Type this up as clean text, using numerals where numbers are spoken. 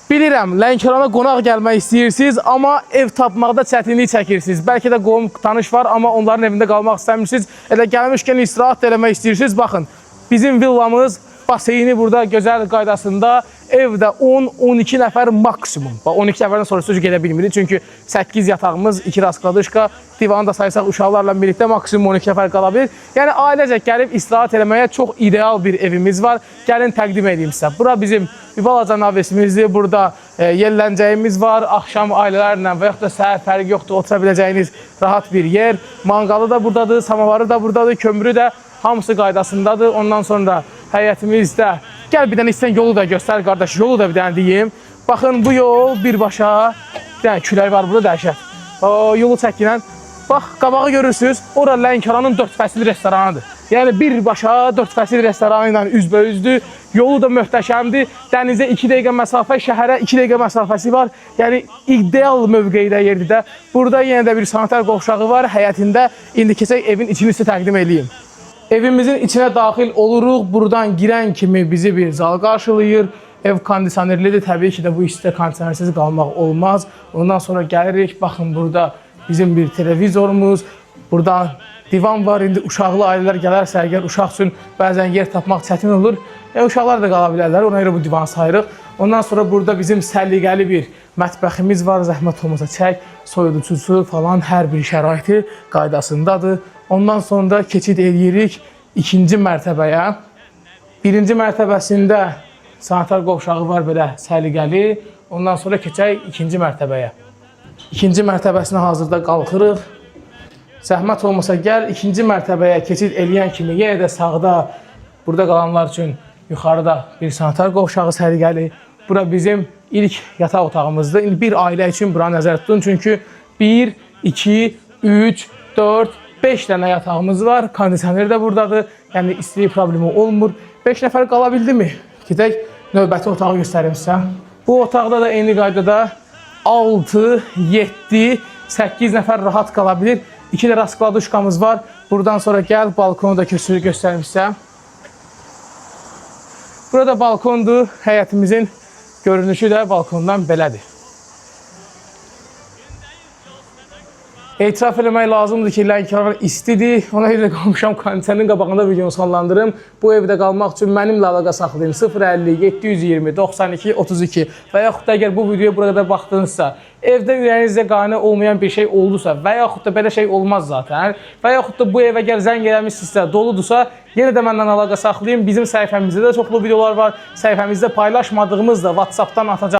Bilirəm, Lənkərana qonaq gəlmək istəyirsiniz, amma ev tapmaqda çətinlik çəkirsiniz. Bəlkə də qohum tanış var, amma onların evində qalmaq istəmirsiniz. Elə gəlmişkən istirahət eləmək istəyirsiniz. Baxın, bizim villamız baseyni burada gözəl qaydasında evdə 10-12 nəfər maksimum. 12 nəfərdən sonra sözü gedə bilmirik. Çünki 8 yatağımız, 2 raskladışka, divanı da saysaq uşaqlarla birlikdə maksimum 12 nəfər qala bilir. Yəni ailecək gəlib istirahət eləməyə çox ideal bir evimiz var. Gəlin təqdim edeyim sizə. Bura bizim bir balaca navesimizdir. Burada yerləncəyimiz var. Axşam ailələrlə və yaxud da səhər fərqi yoxdur. Otura biləcəyiniz rahat bir yer. Manqalı da buradadır, samavarı da buradadır, kömürü də hamısı qaydasındadır. Ondan sonra həyətimizdə, gəl bir dənə istəyən yolu da göstər qardaş, yolu da bir dənə deyim. Baxın, bu yol birbaşa, bir dənə külək var burada dəhşət. Yolu çəkilən, bax, qabağı görürsünüz, ora Lənkəranın 4 fəsil restoranıdır. Yəni birbaşa 4 fəsil restoranı ilə üzbəyüzdür. Yolu da möhtəşəmdir. Dənizə 2 dəqiqə məsafə, şəhərə 2 dəqiqə məsafəsi var. Yəni ideal mövqedə yerdir də. Burada yenə də bir sanitar qovşağı var həyətində. İndi keçək evin içini sizə təqdim edeyim. Evimizin içine daxil oluruq. Buradan girən kimi bizi bir zal qarşılayır. Ev kondisionerlidir. Təbii ki də bu istidə kondisionersiz qalmaq olmaz. Ondan sonra gəlirik. Baxın, burada bizim bir televizorumuz. Burada divan var. İndi uşaqlı ailələr gələrsə, əgər uşaq üçün bəzən yer tapmaq çətin olur. Uşaqlar da qala bilərlər. Ona görə bu divanı sayırıq. Ondan sonra burada bizim səliqəli bir mətbəximiz var. Zəhmət olmasa çək, soyuducusu falan hər bir şəraiti qaydasındadır. Ondan sonra keçid edirik ikinci mərtəbəyə. Birinci mərtəbəsində sanitar qovşağı var belə səliqəli. Ondan sonra keçək ikinci mərtəbəyə. İkinci mərtəbəsinə hazırda qalxırıq. Zəhmət olmasa gəl ikinci mərtəbəyə keçid eləyən kimi yenə də sağda burada qalanlar üçün yuxarıda bir sanitar qovşağı səliqəli. Bura bizim ilk yataq otağımızdır. İndi bir ailə üçün bura nəzər tutun. Çünki 1, 2, 3, 4, 5 dənə yatağımız var. Kondisioner də buradadır. Yəni istilik problemi olmur. 5 nəfər qala bildi mi? Gedək növbəti otağı göstərim sizə. Bu otaqda da eyni qaydada 6, 7, 8 nəfər rahat qala bilir. 2 də raskladuşkamız var. Buradan sonra gəl balkonu da göstərim sizə. Burada balkondur. Həyətimizin görünüşü də balkondan belədir. Etiraf eləmək lazımdır ki, Lənkəran istidir. Ona görə qalmışam kondisionerin qabağında videonu sonlandırım. Bu evdə qalmaq üçün mənimlə əlaqə saxlayın. 050 720 92 32 və yaxud da əgər bu videoya burada da baxdınızsa, evdə ürəyinizdə qane olmayan bir şey oldusa və yaxud da belə şey olmaz zaten və yaxud da bu evə əgər zəng eləmişsinizsə, doludursa, yenə də məndən əlaqə saxlayın. Bizim səhifəmizdə də çoxlu videolar var. Səhifəmizdə paylaşmadığımız da WhatsApp'dan atacaq.